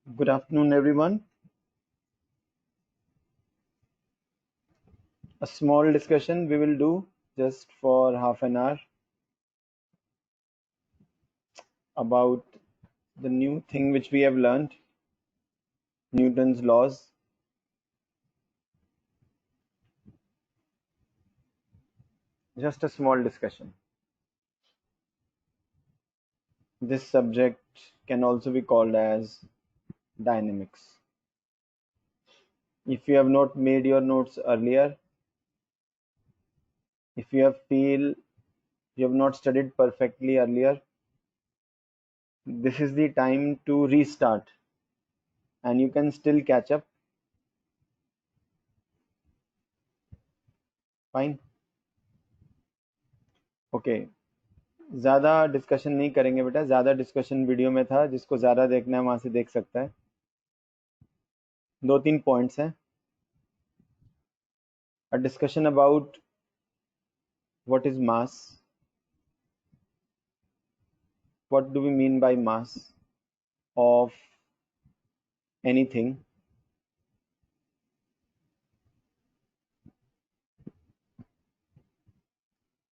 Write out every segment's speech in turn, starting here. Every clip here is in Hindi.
Good afternoon, everyone. A small discussion we will do just for half an hour about the new thing which we have learned, Newton's laws. Just a small discussion. This subject can also be called as dynamics. If you have not made your notes earlier, if you have feel you have not studied perfectly earlier, this is the time to restart and you can still catch up. Fine. Okay. ज़्यादा डिस्कशन नहीं करेंगे बेटा, ज़्यादा डिस्कशन वीडियो में था, जिसको ज़्यादा देखना है वहाँ से देख सकता है। 2-3 पॉइंट्स हैं। A discussion about what is mass, what do we mean by mass of anything.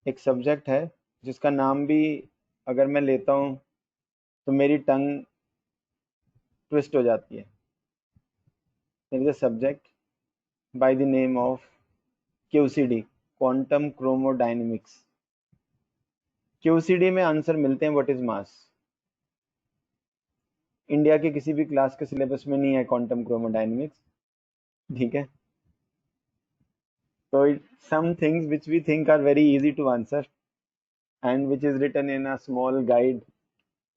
एक सब्जेक्ट है जिसका नाम भी अगर मैं लेता हूँ तो मेरी टंग ट्विस्ट हो जाती है। There is a subject by the name of QCD, quantum chromodynamics. QCD में आंसर मिलते हैं व्हाट इज मास। इंडिया के किसी भी क्लास के सिलेबस में नहीं है क्वांटम क्रोमोडायनेमिक्स, ठीक है। So some things which we think are very easy to answer and which is written in a small guide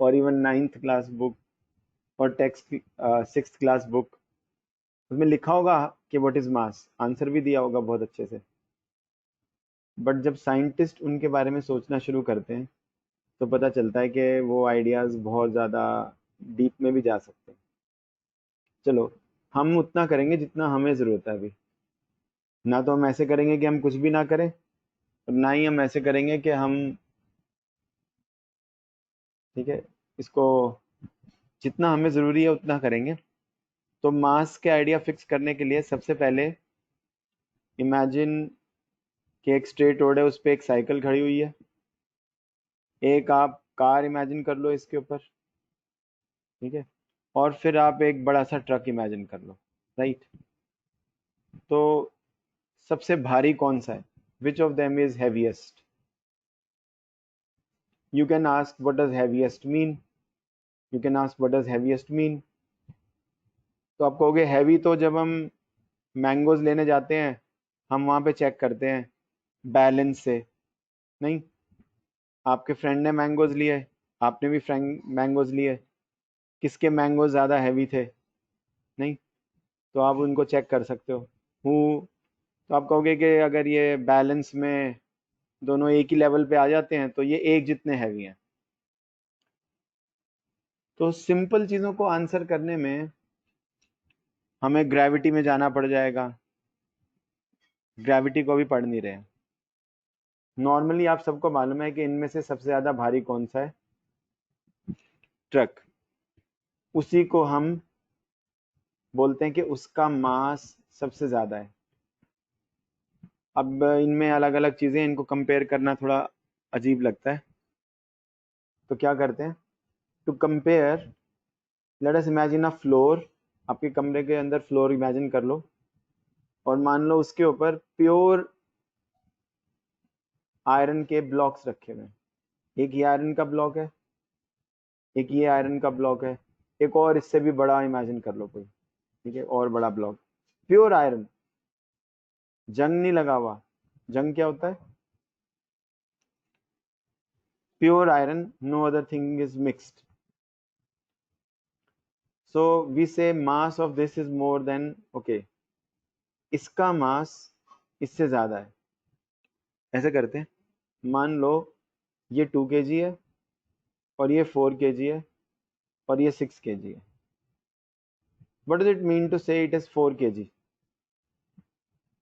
or even ninth class book or text sixth class book, उसमें लिखा होगा कि व्हाट इज मास, आंसर भी दिया होगा बहुत अच्छे से। बट जब साइंटिस्ट उनके बारे में सोचना शुरू करते हैं तो पता चलता है कि वो आइडियाज बहुत ज़्यादा डीप में भी जा सकते हैं। चलो, हम उतना करेंगे जितना हमें ज़रूरत है अभी। ना तो हम ऐसे करेंगे कि हम कुछ भी ना करें और ना ही हम ऐसे करेंगे कि हम, ठीक है, इसको जितना हमें ज़रूरी है उतना करेंगे। तो मास के आइडिया फिक्स करने के लिए सबसे पहले इमेजिन कि एक स्ट्रेट रोड है, उस पर एक साइकिल खड़ी हुई है। एक आप कार इमेजिन कर लो इसके ऊपर, ठीक है। और फिर आप एक बड़ा सा ट्रक इमेजिन कर लो, राइट। तो सबसे भारी कौन सा है? Which of them is heaviest? You can ask what does heaviest mean, you can ask what does heaviest mean. तो आप कहोगे हैवी तो जब हम मैंगोज लेने जाते हैं हम वहाँ पे चेक करते हैं बैलेंस से। नहीं, आपके फ्रेंड ने मैंगोज लिए, आपने भी फ्रेंड मैंगोज लिए, किसके मैंगोज ज़्यादा हैवी थे? नहीं, तो आप उनको चेक कर सकते हो। हूँ, तो आप कहोगे कि अगर ये बैलेंस में दोनों एक ही लेवल पे आ जाते हैं तो ये एक जितने हैवी हैं। तो सिंपल चीज़ों को आंसर करने में हमें ग्रेविटी में जाना पड़ जाएगा। ग्रेविटी को भी पढ़ नहीं रहे हैं। नॉर्मली आप सबको मालूम है कि इनमें से सबसे ज़्यादा भारी कौन सा है? ट्रक। उसी को हम बोलते हैं कि उसका मास सबसे ज़्यादा है। अब इनमें अलग अलग चीज़ें, इनको कंपेयर करना थोड़ा अजीब लगता है, तो क्या करते हैं? To compare, let us imagine a floor. आपके कमरे के अंदर फ्लोर इमेजिन कर लो और मान लो उसके ऊपर प्योर आयरन के ब्लॉक्स रखे हुए हैं। एक ये आयरन का ब्लॉक है, एक ये आयरन का ब्लॉक है, एक और इससे भी बड़ा इमेजिन कर लो कोई, ठीक है, और बड़ा ब्लॉक, प्योर आयरन, जंग नहीं लगा हुआ। जंग क्या होता है? Pure iron, no other thing is mixed. So we say mass of this is more than, okay, इसका मास इससे ज्यादा है। ऐसे करते हैं, मान लो ये 2 kg है और ये 4 kg है और ये 6 kg है। What does it mean to say it is 4 kg?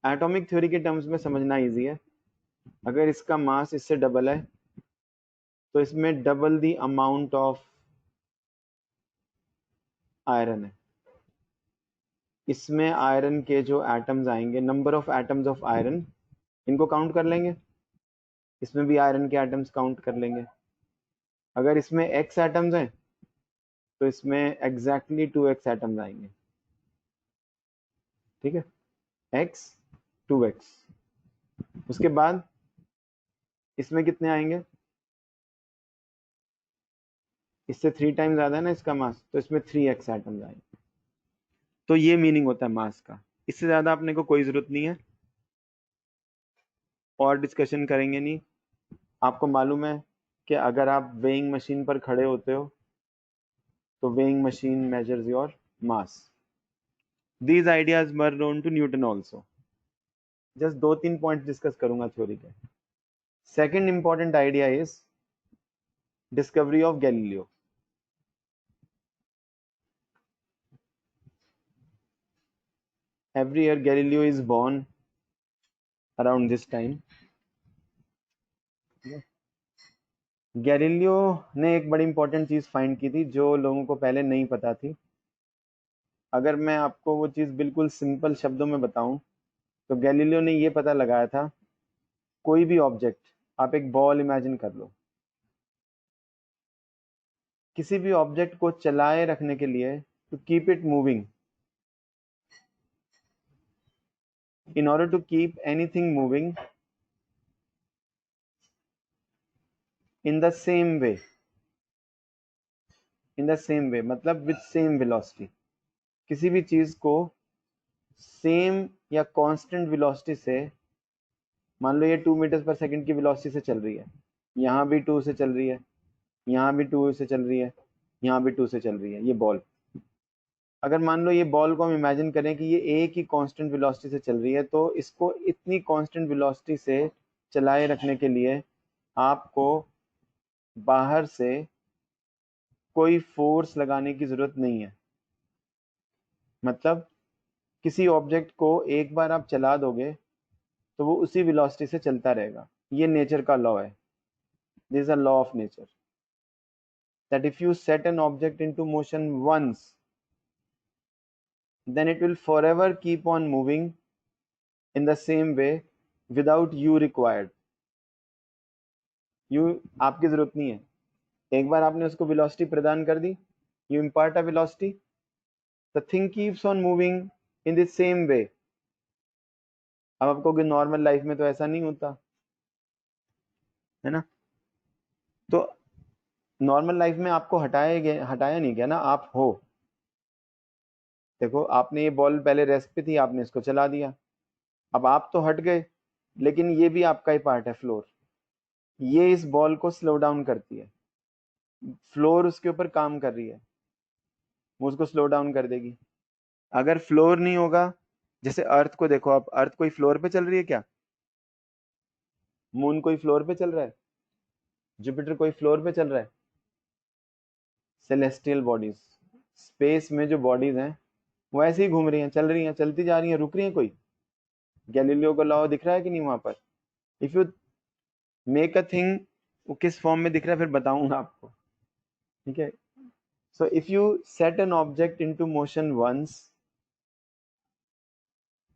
Atomic theory के टर्म्स में समझना इजी है। अगर इसका मास इससे डबल है तो इसमें double the amount of iron है। इसमें आयरन के जो एटम्स आएंगे, number of atoms of iron, इनको काउंट कर लेंगे। इसमें भी आयरन के एटम्स काउंट कर लेंगे। अगर इसमें x एटम्स हैं तो इसमें एग्जैक्टली 2x एटम्स आएंगे। ठीक है, x 2x। उसके बाद इसमें कितने आएंगे, इससे 3 टाइम्स ज्यादा है ना इसका मास, तो इसमें 3x एटम्स आएंगे। तो ये मीनिंग होता है मास का। इससे ज्यादा अपने को कोई जरूरत नहीं है, और डिस्कशन करेंगे नहीं। आपको मालूम है कि अगर आप वेइंग मशीन पर खड़े होते हो तो weighing machine measures your mass. These ideas were known to Newton also. Just 2-3 point discuss करूंगा थ्योरी के। Second important idea is discovery of Galileo. Every year Galileo is born around this time. Galileo ने एक बड़ी इंपॉर्टेंट चीज फाइंड की थी जो लोगों को पहले नहीं पता थी। अगर मैं आपको वो चीज बिल्कुल सिंपल शब्दों में बताऊं तो गैलीलियो ने ये पता लगाया था, कोई भी ऑब्जेक्ट, आप एक बॉल इमेजिन कर लो, किसी भी ऑब्जेक्ट को चलाए रखने के लिए, to keep it moving, in order to keep anything moving in the same way, मतलब with same velocity, किसी भी चीज को सेम या कांस्टेंट वेलोसिटी से, मान लो ये 2 मीटर पर सेकंड की वेलोसिटी से चल रही है, यहाँ भी 2 से चल रही है, यहाँ भी 2 से चल रही है, यहाँ भी 2 से चल रही है, ये बॉल। अगर मान लो ये बॉल को हम इमेजिन करें कि ये एक ही कांस्टेंट वेलोसिटी से चल रही है, तो इसको इतनी कांस्टेंट वेलोसिटी से चलाए रखने के लिए आपको बाहर से कोई फोर्स लगाने की जरूरत नहीं है। मतलब किसी ऑब्जेक्ट को एक बार आप चला दोगे तो वो उसी वेलोसिटी से चलता रहेगा। ये नेचर का लॉ है। This is a law of nature that if you set an object into motion once, then it will forever keep on moving in the same way without you required. you आपकी जरूरत नहीं है। एक बार आपने उसको वेलोसिटी प्रदान कर दी, you impart a velocity, the thing keeps on moving in the same way. अब आपको नॉर्मल लाइफ में तो ऐसा नहीं होता है ना, तो नॉर्मल लाइफ में आपको हटाया नहीं गया ना, आप हो। देखो आपने ये बॉल पहले रेस्ट पे थी, आपने इसको चला दिया, अब आप तो हट गए, लेकिन ये भी आपका ही पार्ट है, फ्लोर। ये इस बॉल को स्लो डाउन करती है, फ्लोर उसके ऊपर काम कर रही है, वो उसको स्लो डाउन कर देगी। अगर फ्लोर नहीं होगा, जैसे अर्थ को देखो आप, अर्थ कोई फ्लोर पे चल रही है क्या? मून कोई फ्लोर पे चल रहा है? जुपिटर कोई फ्लोर पे चल रहा है? सेलेस्टियल बॉडीज, स्पेस में जो बॉडीज हैं वो ऐसे ही घूम रही हैं, चल रही हैं, चलती जा रही हैं, रुक रही हैं कोई? गैलीलियो का लॉ दिख रहा है कि नहीं वहां पर? If you make a thing, वो किस फॉर्म में दिख रहा है फिर बताऊंगा आपको। ठीक है, so if you set an object into motion once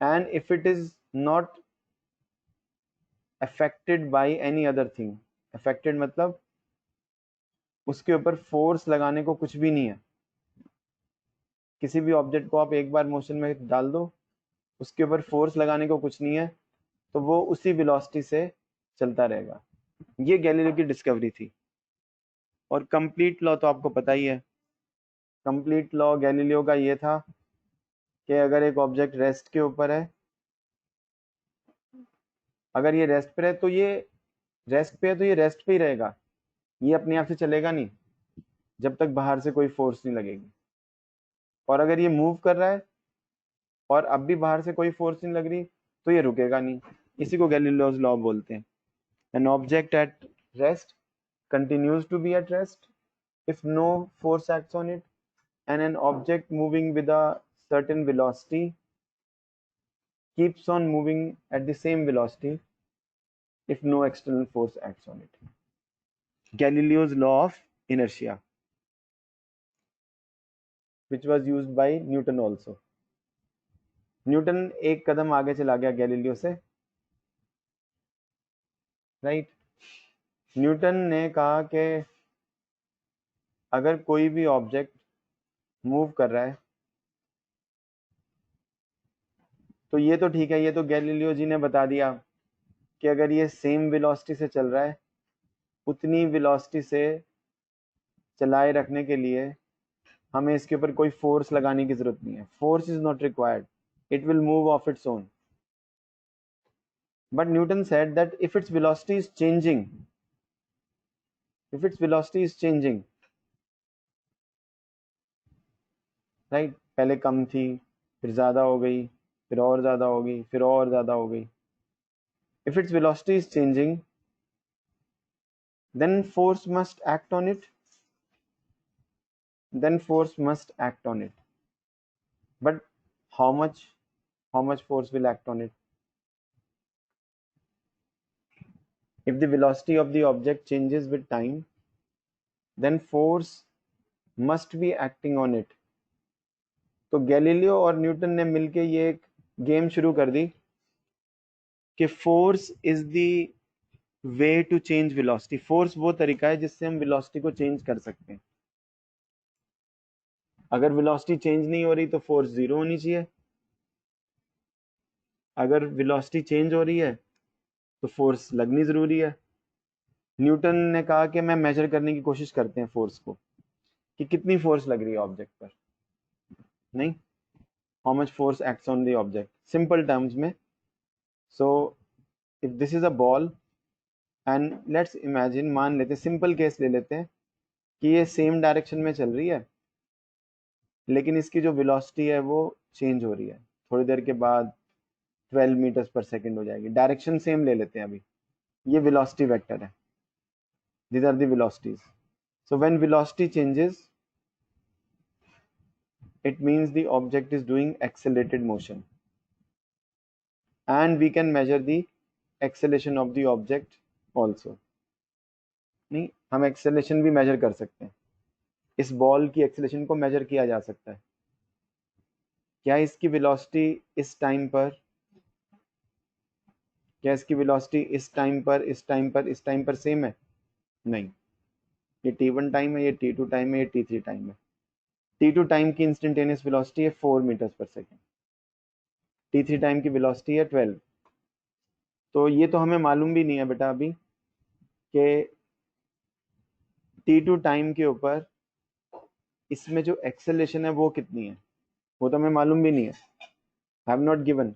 and if it is not affected by any other thing, affected मतलब उसके ऊपर फोर्स लगाने को कुछ भी नहीं है। किसी भी ऑब्जेक्ट को आप एक बार मोशन में डाल दो, उसके ऊपर फोर्स लगाने को कुछ नहीं है, तो वो उसी वेलोसिटी से चलता रहेगा। ये गैलीलियो की डिस्कवरी थी। और कंप्लीट लॉ तो आपको पता ही है। कंप्लीट लॉ गैलीलियो का ये था कि अगर एक ऑब्जेक्ट रेस्ट के ऊपर है, अगर ये रेस्ट पे है तो ये रेस्ट पे है तो ये रेस्ट पे ही रहेगा, ये अपने आप से चलेगा नहीं जब तक बाहर से कोई फोर्स नहीं लगेगी। और अगर ये मूव कर रहा है और अब भी बाहर से कोई फोर्स नहीं लग रही, तो ये रुकेगा नहीं। इसी को गैलीलियोस लॉ बोलते हैं। An object at rest continues to be at rest if no force acts on it, and an object moving with a certain velocity keeps on moving at the same velocity if no external force acts on it. Galileo's law of inertia, which was used by Newton also. Newton एक कदम आगे चला गया गैलीलियो से, राइट। न्यूटन ने कहा कि अगर कोई भी ऑब्जेक्ट मूव कर रहा है तो ये तो ठीक है, ये तो गैलीलियो जी ने बता दिया कि अगर ये सेम वेलोसिटी से चल रहा है, उतनी वेलोसिटी से चलाए रखने के लिए हमें इसके ऊपर कोई फोर्स लगाने की जरूरत नहीं है, force is not required, it will move of its own. But Newton said that if its velocity is changing, if its velocity is changing, right, पहले कम थी, फिर ज़्यादा हो गई, फिर और ज़्यादा हो गई, फिर और ज़्यादा हो गई, if its velocity is changing, then force must act on it, then force must act on it. But how much force will act on it? If the velocity of the object changes with time, then force must be acting on it. तो गैलीलियो और न्यूटन ने मिलके ये एक गेम शुरू कर दी कि force is the way to change velocity. Force वो तरीका है जिससे हम वेलोसिटी को चेंज कर सकते हैं। अगर वेलोसिटी चेंज नहीं हो रही तो फोर्स जीरो होनी चाहिए, अगर वेलोसिटी चेंज हो रही है तो फोर्स लगनी जरूरी है। न्यूटन ने कहा कि मैं मेजर करने की कोशिश करते हैं फोर्स को, कि कितनी फोर्स लग रही है ऑब्जेक्ट पर, नहीं, how much force acts on the object, simple terms में। So if this is a ball and let's imagine, मान लेते, सिंपल केस ले लेते हैं कि ये सेम डायरेक्शन में चल रही है, लेकिन इसकी जो वेलोसिटी है वो चेंज हो रही है, थोड़ी देर के बाद 12 मीटर्स पर सेकेंड हो जाएगी। डायरेक्शन सेम ले लेते हैं अभी, ये वेलोसिटी वेक्टर है, these are the velocities. So when velocity changes, it means the object is doing accelerated motion, and we can measure the acceleration of the object also। नहीं, हम एक्सेलेरेशन भी मेजर कर सकते हैं, इस बॉल की एक्सेलेरेशन को मेजर किया जा सकता है। क्या इसकी वेलोसिटी इस टाइम पर, क्या इसकी वेलोसिटी इस टाइम पर, इस टाइम पर, इस टाइम पर सेम है? नहीं, ये t1 टाइम है, ये t2 टाइम है, ये t3 टाइम है। t2 टाइम की इंस्टेंटेनियस वेलोसिटी है 4 metres per second, t3 time की वेलोसिटी है 12। तो ये तो हमें मालूम भी नहीं है बेटा अभी कि t2 टाइम के ऊपर इसमें जो एक्सेलेरेशन है वो कितनी है, वो तो हमें मालूम भी नहीं है, have not given,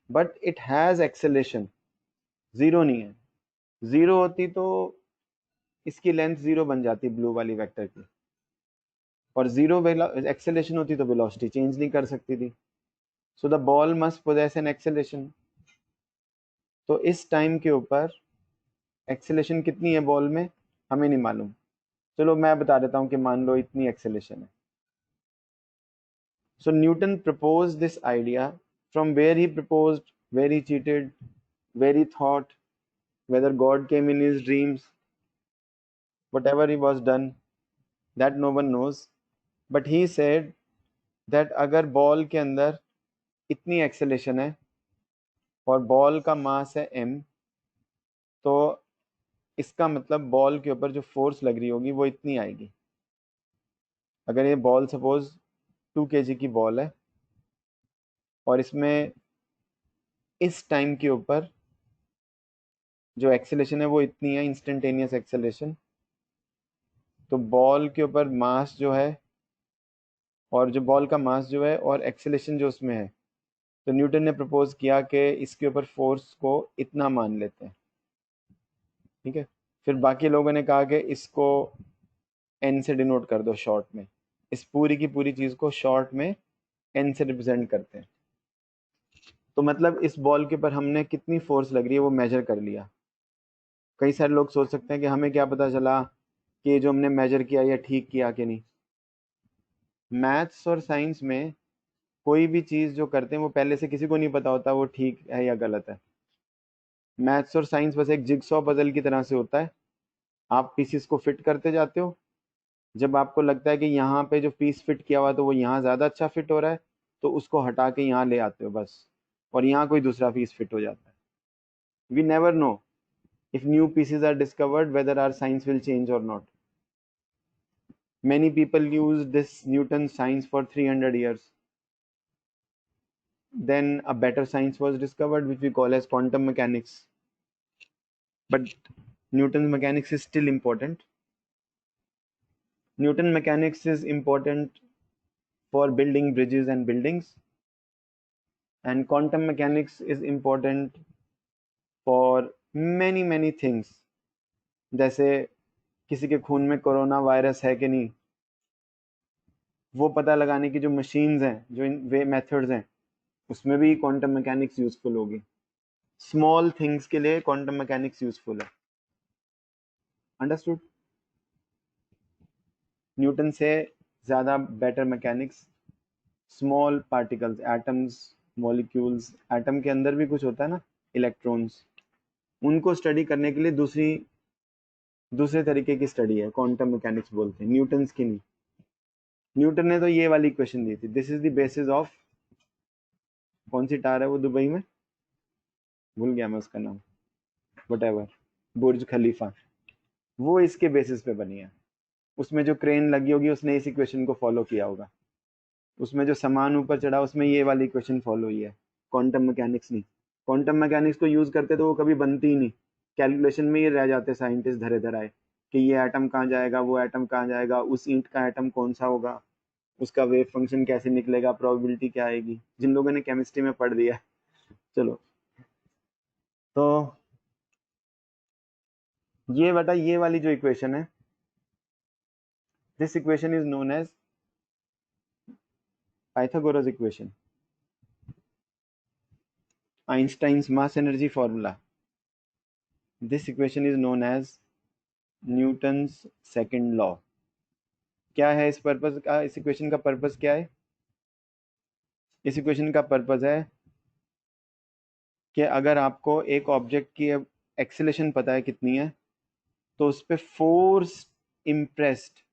but it has acceleration, zero नहीं है। जीरो होती तो इसकी लेंथ जीरो बन जाती ब्लू वाली वेक्टर की, और जीरो एक्सेलेरेशन होती तो वेलोसिटी चेंज नहीं कर सकती थी। So the ball must possess an acceleration. तो इस टाइम के ऊपर एक्सेलेरेशन कितनी है बॉल में हमें नहीं मालूम, चलो मैं बता देता हूँ कि मान लो इतनी एक्सेलेरेशन है। So Newton proposed this idea, from where he proposed, where he cheated, where he thought, whether God came in his dreams, whatever he was done, that no one knows. But he said that अगर बॉल के अंदर इतनी एक्सेलेरेशन है और बॉल का मास है m, तो इसका मतलब बॉल के ऊपर जो फोर्स लग रही होगी वो इतनी आएगी। अगर ये बॉल सपोज 2 kg की बॉल है और इसमें इस टाइम के ऊपर जो एक्सेलेरेशन है वो इतनी है, इंस्टेंटेनियस एक्सेलेरेशन, तो बॉल के ऊपर मास जो है, और जो बॉल का मास जो है और एक्सेलेरेशन जो उसमें है, तो न्यूटन ने प्रपोज किया कि इसके ऊपर फोर्स को इतना मान लेते हैं, ठीक है। फिर बाकी लोगों ने कहा कि इसको एन से डिनोट कर दो शॉर्ट में, इस पूरी की पूरी चीज़ को शॉर्ट में एन से रिप्रेजेंट करते हैं। तो मतलब इस बॉल के ऊपर हमने कितनी फोर्स लग रही है वो मेजर कर लिया। कई सारे लोग सोच सकते हैं कि हमें क्या पता चला कि जो हमने मेजर किया या ठीक किया कि नहीं। मैथ्स और साइंस में कोई भी चीज़ जो करते हैं वो पहले से किसी को नहीं पता होता वो ठीक है या गलत है। मैथ्स और साइंस बस एक जिगसॉ पजल की तरह से होता है, आप पीसीस को फिट करते जाते हो, जब आपको लगता है कि यहाँ पे जो पीस फिट किया हुआ तो वो यहाँ ज़्यादा अच्छा फिट हो रहा है, तो उसको हटा के यहाँ ले आते हो बस, और यहाँ कोई दूसरा पीस फिट हो जाता है. We never know if new pieces are discovered whether our science will change or not. Many people use this Newton's science for 300 years. Then a better science was discovered which we call as quantum mechanics. But Newton's mechanics is still important. Newton mechanics is important for building bridges and buildings, and quantum mechanics is important for many things. जैसे किसी के खून में कोरोना वायरस है कि नहीं, वो पता लगाने की जो मशीन्स हैं, जो वे मेथड्स हैं, उसमें भी क्वांटम मैकेनिक्स यूजफुल होगी. स्मॉल थिंग्स के लिए क्वांटम मैकेनिक्स यूजफुल है. अंडरस्टूड? न्यूटन से ज़्यादा better mechanics small particles, atoms, molecules, atom के अंदर भी कुछ होता है ना, इलेक्ट्रॉन्स, उनको स्टडी करने के लिए दूसरे तरीके की स्टडी है, क्वांटम मैकेनिक्स बोलते हैं, न्यूटन्स की नहीं. न्यूटन ने तो ये वाली क्वेश्चन दी थी, this is the basis of, कौन सी टार है वो दुबई में, भूल गया मैं उसका नाम, वटएवर, बुर्ज खलीफा, वो इसके बेसिस पे बनी है. उसमें जो क्रेन लगी होगी उसने इस इक्वेशन को फॉलो किया होगा. उसमें जो सामान ऊपर चढ़ा उसमें ये वाली इक्वेशन फॉलो हुई है, क्वांटम मैकेनिक्स नहीं. क्वांटम मैकेनिक्स को यूज करते तो वो कभी बनती ही नहीं, कैलकुलेशन में ये रह जाते साइंटिस्ट धरे धराए कि ये एटम कहाँ जाएगा, वो एटम कहाँ जाएगा, उस ईंट का एटम कौन सा होगा, उसका वेव फंक्शन कैसे निकलेगा, प्रोबेबिलिटी क्या आएगी, जिन लोगों ने केमिस्ट्री में पढ़ दिया. चलो, तो ये बेटा, ये वाली जो इक्वेशन है, this equation is known as Pythagoras equation, Einstein's mass energy formula. This equation is known as Newton's second law. क्या है इस पर्पस का, इस इक्वेशन का पर्पस क्या है? इस इक्वेशन का पर्पस है कि अगर आपको एक ऑब्जेक्ट की एक्सेलेरेशन पता है कितनी है, तो उस पर फोर्स इम्प्रेस्ड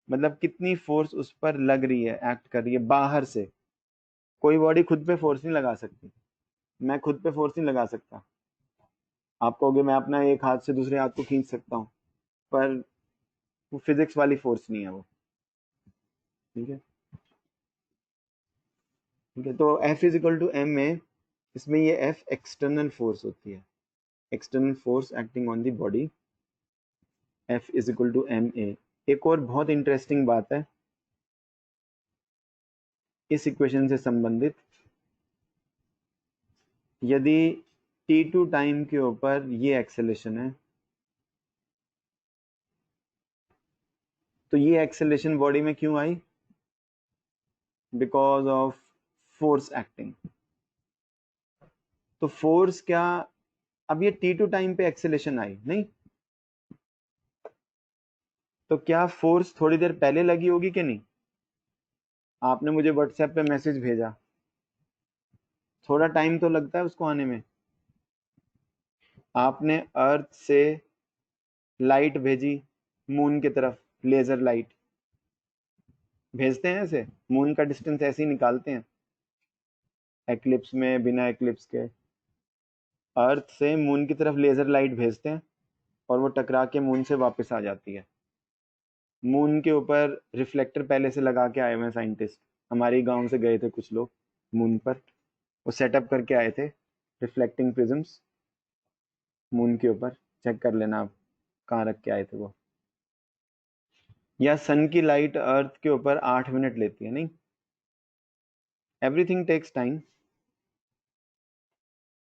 मतलब कितनी फोर्स उस पर लग रही है, एक्ट कर रही है बाहर से. कोई बॉडी खुद पे फोर्स नहीं लगा सकती, मैं खुद पे फोर्स नहीं लगा सकता. आप कहोगे मैं अपना एक हाथ से दूसरे हाथ को खींच सकता हूँ, पर वो फिजिक्स वाली फोर्स नहीं है वो. ठीक है, ठीक है. तो F is equal to M में, इसमें ये F एक्सटर्नल फोर्स होती है, external force acting on the body. F is equal to M A. एक और बहुत इंटरेस्टिंग बात है इस इक्वेशन से संबंधित, यदि t2 टाइम के ऊपर ये एक्सेलेरेशन है, तो ये एक्सेलेरेशन बॉडी में क्यों आई? Because of force acting. तो फोर्स क्या, अब ये t2 टाइम पे एक्सेलेरेशन आई नहीं, तो क्या फोर्स थोड़ी देर पहले लगी होगी कि नहीं? आपने मुझे व्हाट्सएप पे मैसेज भेजा, थोड़ा टाइम तो लगता है उसको आने में. आपने अर्थ से लाइट भेजी मून की तरफ, लेजर लाइट भेजते हैं ऐसे, मून का डिस्टेंस ऐसे ही निकालते हैं एक्लिप्स में, बिना एक्लिप्स के. अर्थ से मून की तरफ लेजर लाइट भेजते हैं और वो टकरा के मून से वापस आ जाती है. मून के ऊपर रिफ्लेक्टर पहले से लगा के आए हुए हैं साइंटिस्ट, हमारे गांव से गए थे कुछ लोग मून पर, वो सेटअप करके आए थे रिफ्लेक्टिंग प्रिज्म्स मून के ऊपर. चेक कर लेना आप कहाँ रख के आए थे वो. या सन की लाइट अर्थ के ऊपर 8 मिनट लेती है नहीं, एवरीथिंग टेक्स टाइम.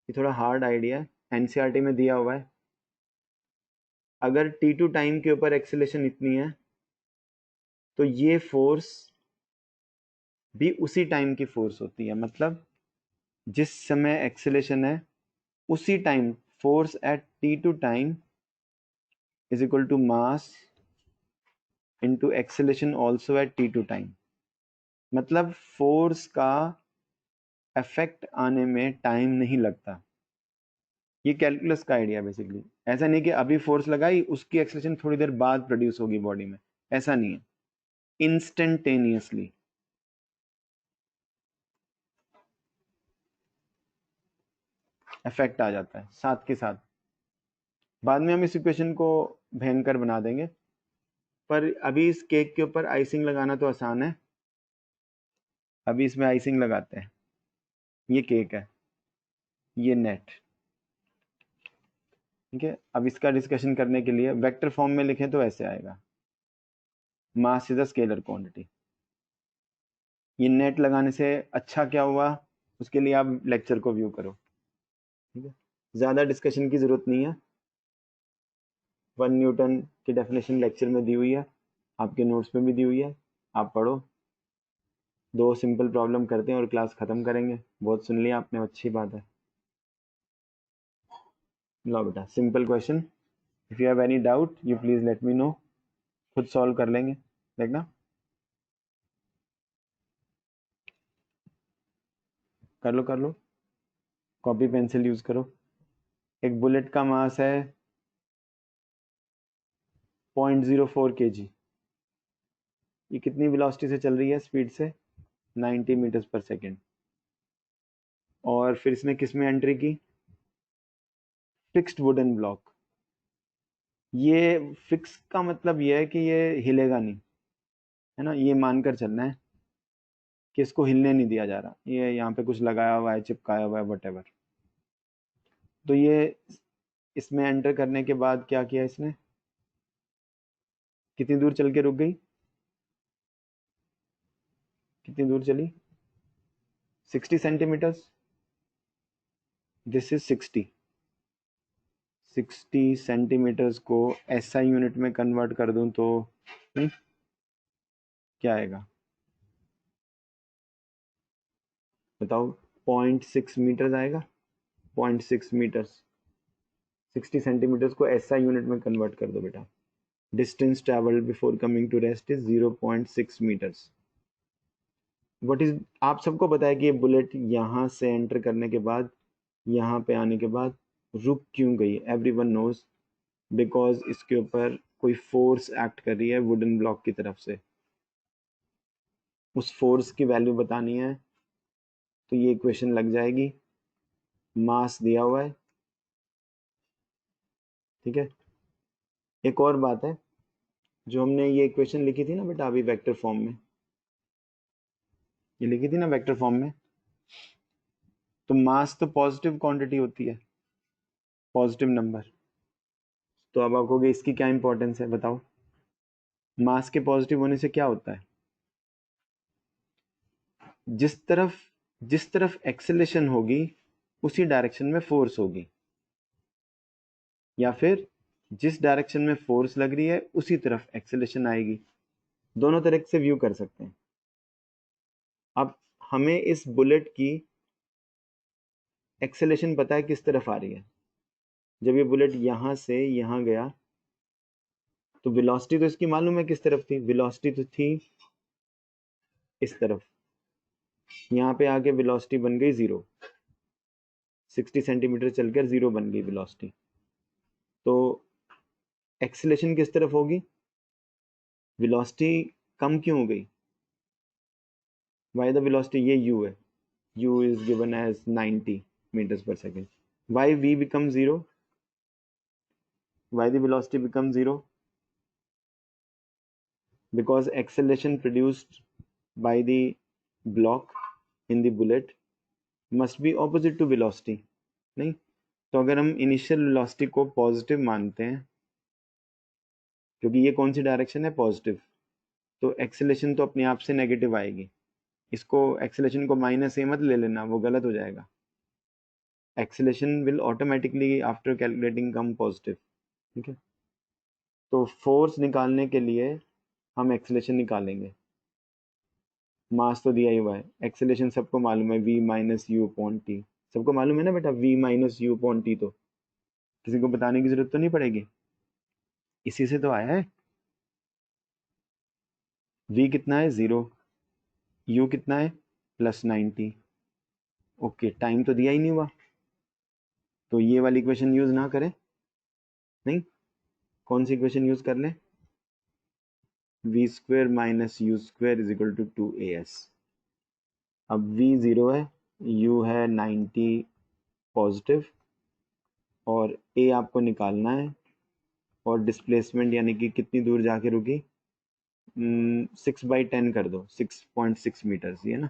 ये थोड़ा हार्ड आइडिया है, एनसीईआरटी में दिया हुआ है. अगर t2 टाइम के ऊपर एक्सेलेरेशन इतनी है, तो ये फोर्स भी उसी टाइम की फोर्स होती है. मतलब जिस समय एक्सेलेरेशन है उसी time force at t2 time is equal to mass into acceleration also at t2 time. मतलब फोर्स का इफेक्ट आने में टाइम नहीं लगता. ये कैलकुलस का आइडिया बेसिकली. ऐसा नहीं कि अभी फोर्स लगाई उसकी एक्सेलेरेशन थोड़ी देर बाद प्रोड्यूस होगी बॉडी में, ऐसा नहीं है, इंस्टेंटेनियसली. इफेक्ट आ जाता है साथ के साथ। बाद में हम इस इक्वेशन को भयंकर बना देंगे, पर अभी इस केक के ऊपर आइसिंग लगाना तो आसान है। अभी इसमें आइसिंग लगाते हैं। ये केक है, ये नेट, ठीक है। अब इसका डिस्कशन करने के लिए वेक्टर फॉर्म में लिखें तो ऐसे आएगा, mass is a scalar quantity. ये नेट लगाने से अच्छा क्या हुआ, उसके लिए आप लेक्चर को व्यू करो, ठीक है। ज़्यादा डिस्कशन की ज़रूरत नहीं है। 1 न्यूटन की डेफिनेशन लेक्चर में दी हुई है, आपके नोट्स में भी दी हुई है, आप पढ़ो। 2 सिंपल प्रॉब्लम करते हैं और क्लास ख़त्म करेंगे। बहुत सुन लिया आपने, अच्छी बात है। लो बेटा, simple question, if you have any doubt you please let me know. खुद सॉल्व कर लेंगे, देखना। कर लो, कॉपी पेंसिल यूज़ करो। एक बुलेट का मास है 0.04 kg। ये कितनी वेलोसिटी से चल रही है, स्पीड से 90 मीटर्स पर सेकेंड। और फिर इसने किस में एंट्री की, फिक्स्ड वुडन ब्लॉक। ये फिक्स का मतलब ये है कि ये हिलेगा नहीं, है ना। ये मानकर चलना है कि इसको हिलने नहीं दिया जा रहा, ये यहाँ पे कुछ लगाया हुआ है, चिपकाया हुआ है, वटेवर। तो ये इसमें एंटर करने के बाद क्या किया इसने, कितनी दूर चल के रुक गई, कितनी दूर चली, 60 सेंटीमीटर्स। दिस इज 60 सेंटीमीटर्स को एसआई यूनिट में कन्वर्ट कर दूं तो क्या आएगा बताओ, 0.6 मीटर्स आएगा। 0.6 मीटर्स, 60 सेंटीमीटर्स को एसआई यूनिट में कन्वर्ट कर दो बेटा। Distance travelled before coming to rest is 0.6 metres. What is, आप सबको पता है कि ये बुलेट यहाँ से एंटर करने के बाद, यहाँ पे आने के बाद रुक क्यों गई, एवरीवन नोज, बिकॉज इसके ऊपर कोई फोर्स एक्ट कर रही है वुडन ब्लॉक की तरफ से। उस फोर्स की वैल्यू बतानी है तो ये इक्वेशन लग जाएगी, मास दिया हुआ है, ठीक है। एक और बात है, जो हमने ये इक्वेशन लिखी थी ना बेटा अभी वेक्टर फॉर्म में, ये लिखी थी ना वेक्टर फॉर्म में, तो मास तो पॉजिटिव क्वांटिटी होती है, पॉजिटिव नंबर। तो अब आप कहोगे इसकी क्या इंपॉर्टेंस है, बताओ। मास के पॉजिटिव होने से क्या होता है, जिस तरफ एक्सेलेरेशन होगी उसी डायरेक्शन में फोर्स होगी, या फिर जिस डायरेक्शन में फोर्स लग रही है उसी तरफ एक्सेलेरेशन आएगी। दोनों तरह से व्यू कर सकते हैं। अब हमें इस बुलेट की एक्सेलेरेशन पता है किस तरफ आ रही है। जब ये बुलेट यहां से यहां गया तो वेलोसिटी तो इसकी मालूम है किस तरफ थी, वेलोसिटी तो थी इस तरफ। यहाँ पे आके वेलोसिटी बन गई 0, 60 सेंटीमीटर चलकर 0 बन गई वेलोसिटी। तो एक्सेलेरेशन किस तरफ होगी, वेलोसिटी कम क्यों हो गई, वाई द वेलोसिटी, ये u है, u is given as 90 meters per second. Why v becomes 0? Why the velocity becomes 0? Because acceleration produced by the block in the bullet must be opposite to velocity. नहीं, तो अगर हम इनिशियल वेलोसिटी को पॉजिटिव मानते हैं, क्योंकि ये कौन सी डायरेक्शन है, पॉजिटिव, तो एक्सेलेरेशन तो अपने आप से नेगेटिव आएगी। इसको एक्सेलेरेशन को माइनस ए मत ले लेना, वो गलत हो जाएगा। Acceleration will automatically after calculating come positive, ठीक है। तो फोर्स निकालने के लिए हम एक्सेलेरेशन निकालेंगे, मास तो दिया ही हुआ है, एक्सेलेरेशन सबको मालूम है, v minus you upon T, सबको मालूम है ना बेटा, v minus you upon T, तो किसी को बताने की जरूरत तो नहीं पड़ेगी, इसी से तो आया है। v कितना है 0, u कितना है +90, ओके, टाइम तो दिया ही नहीं हुआ, तो ये वाली इक्वेशन यूज ना करें। नहीं, कौन सी इक्वेशन यूज कर लें, v² minus u square is equal to 2as। अब v 0 है, u है 90 पॉजिटिव, और ए आपको निकालना है, और डिस्प्लेसमेंट यानी कि कितनी दूर जाके रुकी, 6/10 कर दो, 6.6 मीटर्स, ये ना।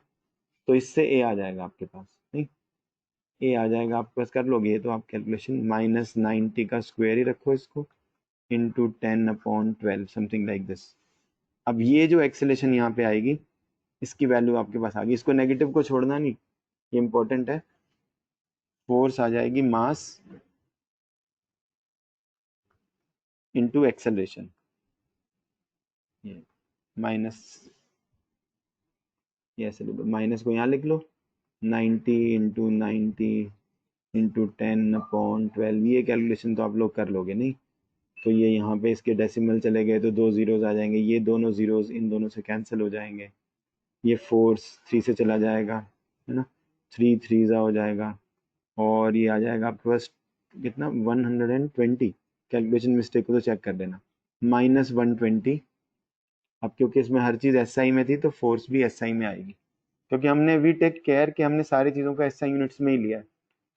तो इससे ए आ जाएगा आपके पास, नहीं, ए आ जाएगा आपके पास, कर लोगे ये तो आप कैलकुलेशन। -90 का स्क्वायर ही रखो इसको, इंटू 10/12, समथिंग लाइक दिस। अब ये जो एक्सेलेशन यहाँ पे आएगी, इसकी वैल्यू आपके पास आ गई। इसको नेगेटिव को छोड़ना नहीं, ये इंपॉर्टेंट है। फोर्स आ जाएगी मास इंटू एक्सेलरेशन, ये माइनस, ये ऐसे लिख लो, माइनस को यहाँ लिख लो, 90 × 90 × 10/12, ये कैलकुलेशन तो आप लोग कर लोगे, नहीं। तो ये यहाँ पे इसके डेसिमल चले गए तो 2 जीरोज आ जाएंगे, ये दोनों जीरोज इन दोनों से कैंसिल हो जाएंगे, ये फोर्स 3 से चला जाएगा, है ना, 3 3 हो जाएगा, और ये आ जाएगा आपके पास कितना, 120। कैलकुलेशन मिस्टेक को तो चेक कर देना, -120। अब क्योंकि इसमें हर चीज़ एसआई में थी तो फोर्स भी एसआई में आएगी, क्योंकि हमने वी टेक केयर कि हमने सारी चीज़ों को एसआई यूनिट्स में ही लिया है,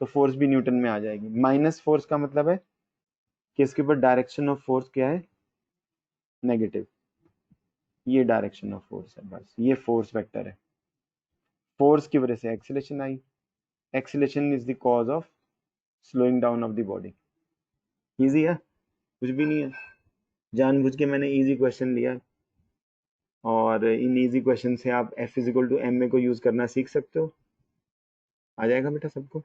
तो फोर्स भी न्यूटन में आ जाएगी। माइनस फोर्स का मतलब है कि इसके ऊपर डायरेक्शन ऑफ फोर्स क्या है, नेगेटिव, ये डायरेक्शन ऑफ फोर्स है, बस ये फोर्स वेक्टर है। फोर्स की वजह से acceleration I, acceleration is the cause of slowing down of the body. Easy है, कुछ भी नहीं है, जानबूझ के मैंने इजी क्वेश्चन लिया, और इन इजी क्वेश्चन से आप F=ma को यूज करना सीख सकते हो। आ जाएगा बेटा सबको,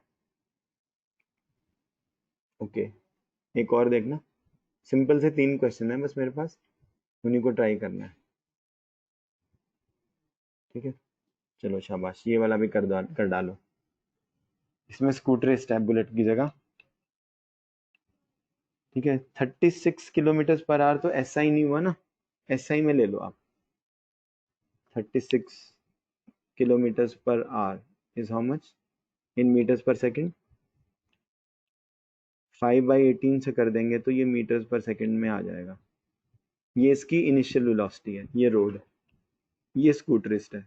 ओके। एक और देखना, सिंपल से 3 क्वेश्चन है बस मेरे पास, उन्हीं को ट्राई करना है, ठीक है। चलो शाबाश, ये वाला भी कर डालो। इसमें स्कूटर रेस्ट है बुलेट की जगह, ठीक है। 36 किलोमीटर पर आवर तो एसआई नहीं हुआ ना, एसआई में ले लो आप। 36 kilometre per hour is how much in metres per second. 5/18 से कर देंगे तो ये मीटर्स पर सेकेंड में आ जाएगा। ये इसकी इनिशियल वेलोसिटी है, ये रोड, ये स्कूटरिस्ट है,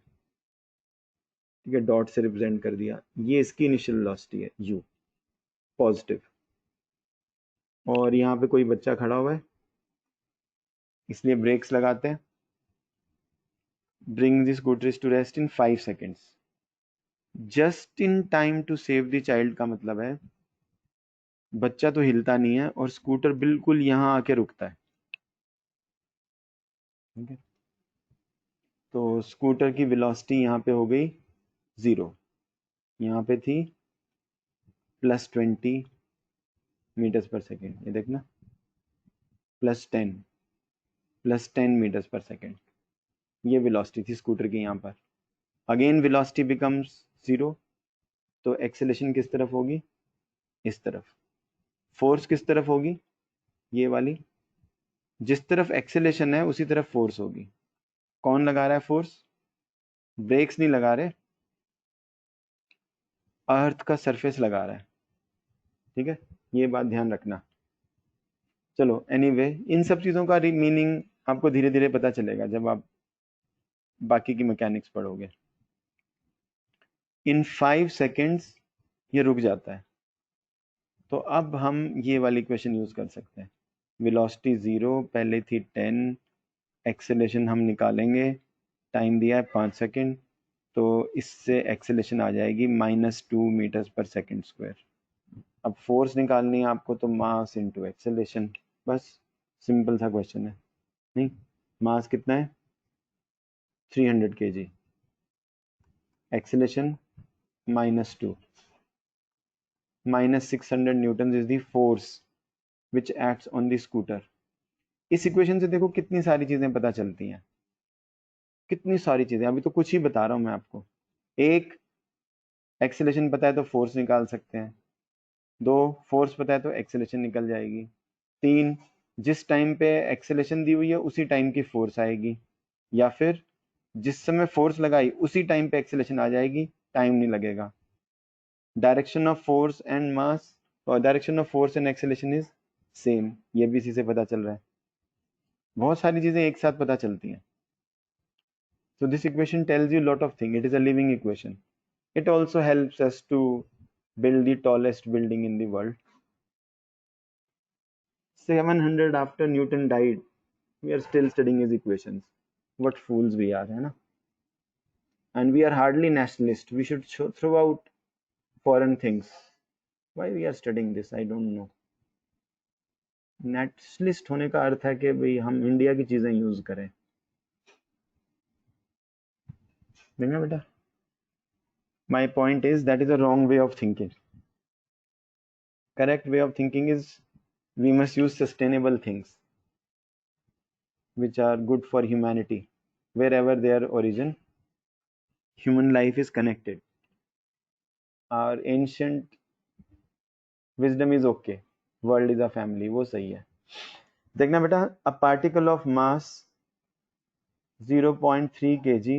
ठीक है, डॉट से रिप्रेजेंट कर दिया। ये इसकी इनिशियल वेलोसिटी है u, पॉजिटिव, और यहाँ पे कोई बच्चा खड़ा हुआ है इसलिए ब्रेक्स लगाते हैं। Bring the scooterist to rest in 5 seconds, just in time to save the child का मतलब है बच्चा तो हिलता नहीं है और स्कूटर बिल्कुल यहाँ आके रुकता है, ठीक है। तो स्कूटर की वेलोसिटी यहाँ पे हो गई 0, यहाँ पे थी +20 मीटर्स पर सेकेंड, ये देखना, +10 मीटर्स पर सेकेंड, ये वेलोसिटी थी स्कूटर की यहाँ पर। अगेन वेलोसिटी बिकम्स 0, तो एक्सेलेरेशन किस तरफ होगी, इस तरफ। फोर्स किस तरफ होगी, ये वाली, जिस तरफ एक्सेलेरेशन है उसी तरफ फोर्स होगी। कौन लगा रहा है फोर्स, ब्रेक्स नहीं लगा रहे, अर्थ का सरफेस लगा रहा है, ठीक है, ये बात ध्यान रखना। चलो एनीवे, इन सब चीज़ों का मीनिंग आपको धीरे धीरे पता चलेगा जब आप बाकी की मैकेनिक्स पढ़ोगे। इन 5 सेकेंड्स ये रुक जाता है, तो अब हम ये वाली इक्वेशन यूज कर सकते हैं। वेलोसिटी 0, पहले थी 10, एक्सेलेरेशन हम निकालेंगे, टाइम दिया है 5 सेकेंड, तो इससे एक्सेलेरेशन आ जाएगी -2 मीटर्स पर सेकेंड स्क्वायर। अब फोर्स निकालनी है आपको, तो मास इंटू एक्सेलेरेशन, बस सिंपल सा क्वेश्चन है, नहीं। मास कितना है, 300 kg, acceleration -2, -600 Newton is the force which acts on the scooter. इस इक्वेशन से देखो कितनी सारी चीजें पता चलती हैं, कितनी सारी चीजें, अभी तो कुछ ही बता रहा हूं मैं आपको। एक, एक्सेलेरेशन पता है तो फोर्स निकाल सकते हैं। 2, फोर्स पता है तो एक्सेलेरेशन निकल जाएगी। 3, जिस टाइम पे एक्सेलेरेशन दी हुई है उसी टाइम की फोर्स आएगी, या फिर जिस समय फोर्स लगाई उसी टाइम पे एक्सेलेरेशन आ जाएगी, टाइम नहीं लगेगा। Direction of force and mass, और direction of force and acceleration is same, ये भी इसी से पता चल रहा है। बहुत सारी चीजें एक साथ पता चलती हैं। So this equation tells you a lot of things. It is a living equation. It also helps us to build the tallest building in the world. 700 after Newton died, we are still studying his equations. What fools we are, है ना? And we are hardly nationalist. We should throw out foreign things. Why we are studying this? I don't know. Nationalist होने का अर्थ है कि भाई हम इंडिया की चीजें यूज करें, देखना बेटा. My point is that is a wrong way of thinking. Correct way of thinking is we must use sustainable things which are good for humanity wherever their origin. Human life is connected. Our ancient wisdom is okay. World is a family. वो सही है. देखना बेटा, a particle of mass 0.3 kg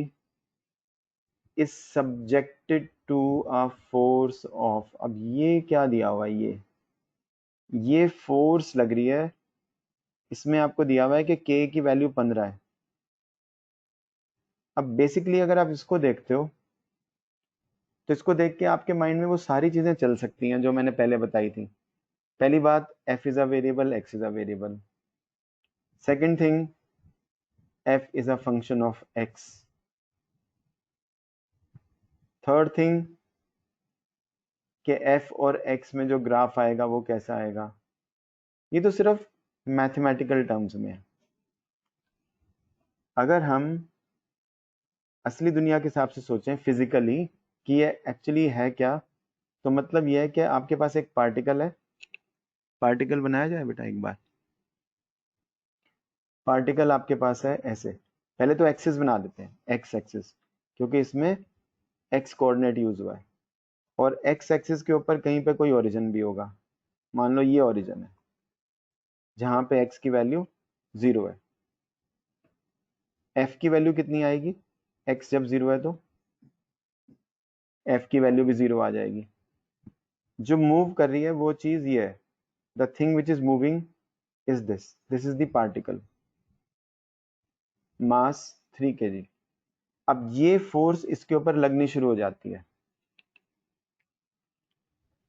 is subjected to a force of, अब ये क्या दिया हुआ है, ये फोर्स लग रही है. इसमें आपको दिया हुआ है कि k की वैल्यू 15 है. अब बेसिकली अगर आप इसको देखते हो तो इसको देख के आपके माइंड में वो सारी चीजें चल सकती हैं जो मैंने पहले बताई थी. पहली बात, f is a variable, x is a variable. Second thing, f is a function of x. Third thing कि f और x में जो ग्राफ आएगा वो कैसा आएगा. ये तो सिर्फ मैथमेटिकल टर्म्स में है. अगर हम असली दुनिया के हिसाब से सोचें फिजिकली कि ये एक्चुअली है क्या, तो मतलब ये है कि आपके पास एक पार्टिकल है. पार्टिकल बनाया जाए बेटा एक बार. पार्टिकल आपके पास है ऐसे. पहले तो एक्सिस बना देते हैं, एक्स एक्सिस, क्योंकि इसमें एक्स कोऑर्डिनेट यूज हुआ है. और एक्स एक्सिस के ऊपर कहीं पे कोई ओरिजिन भी होगा. मान लो ये ओरिजिन है जहां पे एक्स की वैल्यू 0 है. एफ की वैल्यू कितनी आएगी, एक्स जब 0 है तो एफ की वैल्यू भी 0 आ जाएगी. जो मूव कर रही है वो चीज ये है. The thing which is moving is this is the particle, mass 3 kg. अब ये फोर्स इसके ऊपर लगनी शुरू हो जाती है.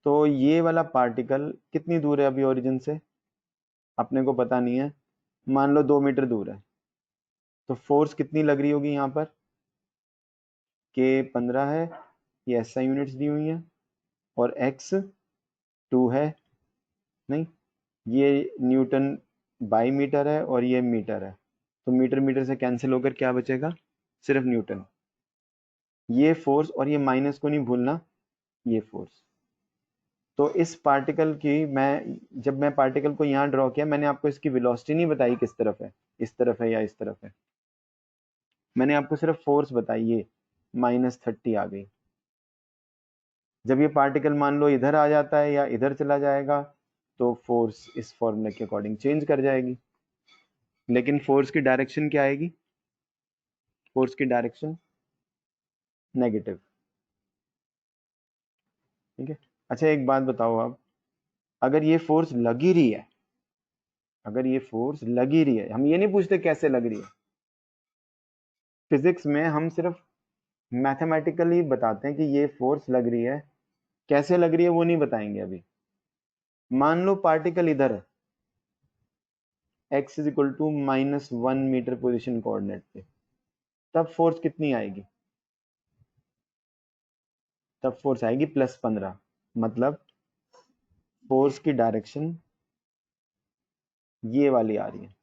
तो ये वाला पार्टिकल कितनी दूर है अभी ओरिजिन से, अपने को पता नहीं है. मान लो 2 मीटर दूर है. तो फोर्स कितनी लग रही होगी यहाँ पर, के 15 है, ये एसआई यूनिट्स दी हुई हैं, और एक्स 2 है. नहीं, ये न्यूटन बाई मीटर है और ये मीटर है. तो मीटर मीटर से कैंसिल होकर क्या बचेगा, सिर्फ न्यूटन. ये फोर्स, और ये माइनस को नहीं भूलना, ये फोर्स. तो इस पार्टिकल की जब मैं पार्टिकल को यहाँ ड्रॉ किया, मैंने आपको इसकी वेलोसिटी नहीं बताई किस तरफ है, इस तरफ है या इस तरफ है. मैंने आपको सिर्फ फोर्स बताई, ये -30 आ गई. जब ये पार्टिकल मान लो इधर आ जाता है या इधर चला जाएगा तो फोर्स इस फॉर्मूले के अकॉर्डिंग चेंज कर जाएगी. लेकिन फोर्स की डायरेक्शन क्या आएगी, फोर्स की डायरेक्शन नेगेटिव. ठीक है. अच्छा एक बात बताओ आप, अगर ये फोर्स लग ही रही है, अगर ये फोर्स लग ही रही है, हम ये नहीं पूछते कैसे लग रही है. फिजिक्स में हम सिर्फ मैथमेटिकली बताते हैं कि ये फोर्स लग रही है. कैसे लग रही है वो नहीं बताएंगे अभी. मान लो पार्टिकल इधर है, x is equal to -1 metre position coordinate पे, तब फोर्स कितनी आएगी, तब फोर्स आएगी +15. मतलब फोर्स की डायरेक्शन ये वाली आ रही है.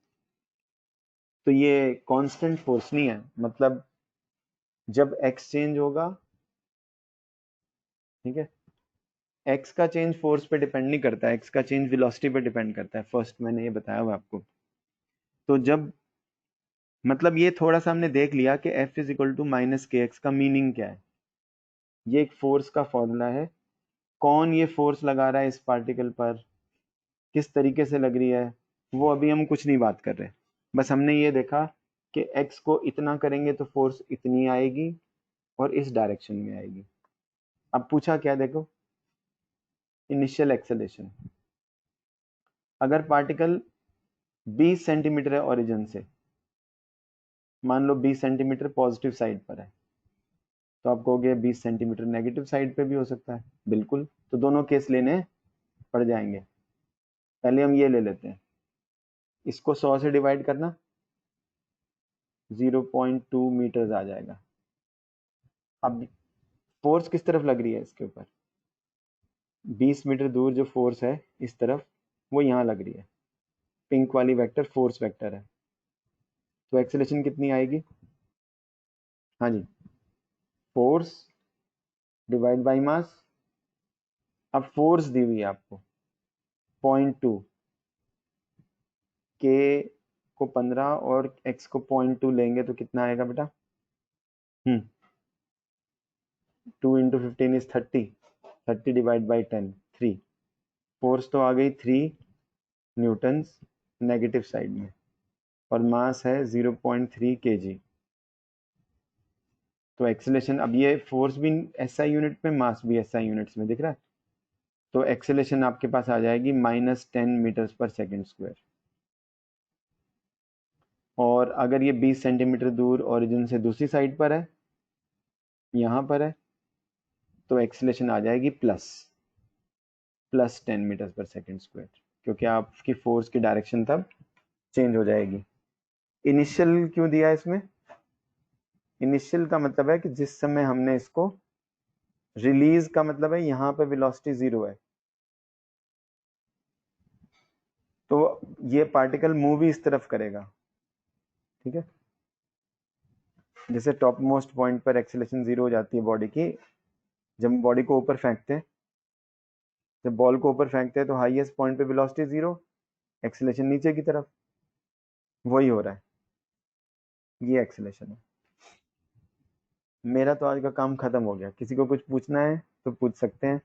तो ये कांस्टेंट फोर्स नहीं है. मतलब जब x चेंज होगा, ठीक है, x का चेंज फोर्स पे डिपेंड नहीं करता है, x का चेंज वेलोसिटी पे डिपेंड करता है. फर्स्ट मैंने ये बताया हुआ आपको. तो जब मतलब ये थोड़ा सा हमने देख लिया कि F is equal to -kx का मीनिंग क्या है. ये एक फोर्स का फॉर्मूला है. कौन ये फोर्स लगा रहा है इस पार्टिकल पर, किस तरीके से लग रही है, वो अभी हम कुछ नहीं बात कर रहे. बस हमने ये देखा कि x को इतना करेंगे तो फोर्स इतनी आएगी और इस डायरेक्शन में आएगी. अब पूछा क्या, देखो, इनिशियल एक्सेलेरेशन. अगर पार्टिकल 20 सेंटीमीटर है ओरिजिन से, मान लो 20 सेंटीमीटर पॉजिटिव साइड पर है, तो आप कहोगे 20 सेंटीमीटर नेगेटिव साइड पे भी हो सकता है. बिल्कुल. तो दोनों केस लेने पड़ जाएंगे. पहले हम ये ले लेते हैं. इसको 100 से डिवाइड करना, 0.2 मीटर्स आ जाएगा। अब फोर्स किस तरफ लग रही है इसके ऊपर, 20 मीटर दूर जो फोर्स है इस तरफ, वो यहाँ लग रही है। पिंक वाली वेक्टर फोर्स वेक्टर है। तो एक्सेलेरेशन कितनी आएगी? हाँ जी, फोर्स डिवाइड बाई मास। अब फोर्स दी हुई है आपको 0.2, के को 15 और एक्स को 0.2 लेंगे तो कितना आएगा बेटा? 2 into 15 is 30, 30 divide by 10, 3। Force तो आ गई 3 न्यूटन्स नेगेटिव साइड में, और मास है 0.3 kg। तो एक्सेलेरेशन, अब ये फोर्स भी एसआई यूनिट में, मास भी एसआई यूनिट्स में दिख रहा है। तो एक्सेलेरेशन आपके पास आ जाएगी -10 मीटर्स पर सेकेंड स्क्वायर। और अगर ये 20 सेंटीमीटर दूर ओरिजिन से दूसरी साइड पर है, यहाँ पर है, तो एक्सेलेरेशन आ जाएगी +10 मीटर्स पर सेकेंड स्क्वायर, क्योंकि आपकी फोर्स की डायरेक्शन तब चेंज हो जाएगी। इनिशियल क्यों दिया है इसमें? इनिशियल का मतलब है कि जिस समय हमने इसको रिलीज, का मतलब है यहाँ पे वेलोसिटी 0 है, तो ये पार्टिकल मूव ही इस तरफ करेगा। ठीक है, जैसे टॉप मोस्ट पॉइंट पर एक्सेलेरेशन 0 हो जाती है बॉडी की, जब बॉडी को ऊपर फेंकते हैं, जब बॉल को ऊपर फेंकते हैं तो हाईएस्ट पॉइंट पे वेलोसिटी 0, एक्सेलेरेशन नीचे की तरफ, वही हो रहा है, ये एक्सेलेरेशन है। मेरा तो आज का काम खत्म हो गया। किसी को कुछ पूछना है तो पूछ सकते हैं।